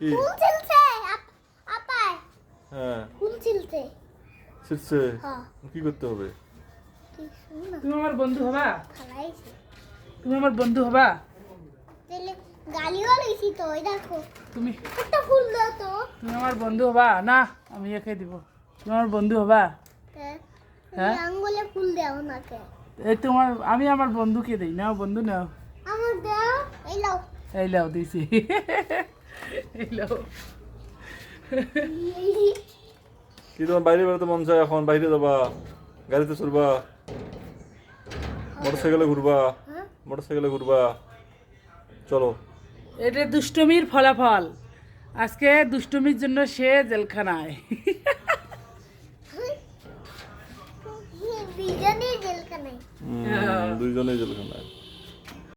কি ফুল ছিলছে আপায় হ্যাঁ ফুল ছিলছে ছিটছে হ্যাঁ কি করতে হবে কি শুনো তুমি আমার বন্ধু হবা? খালাইছে তুমি আমার বন্ধু হবা? তাহলে গালিও লইছি তো ওই দেখো তুমি একটা ফুল দাও তো তুমি আমার বন্ধু হবা? না, আমি একে দিব। তুমি আমার বন্ধু হবা? হ্যাঁ? আঙ্গুলে ফুল দাও নাকে এই তোমার, আমি আমার বন্ধুকে দিই। নাও বন্ধু, নাও। আমার দাও এই লাও এই লাও, দিছি। এই লাও। কি তোমার বাইরে বেরোতে মন চায় এখন? বাইরে যাবা, গাড়িতে চড়বা, মোটরসাইকেলে ঘুরবা, হ্যাঁ মোটরসাইকেলে ঘুরবা, চলো। এটা দুষ্টমির ফলাফল। আজকে দুষ্টমির জন্য সে জেলখানায়। বিজনেই জেলখানায় দুইজনেই জেলখানায়।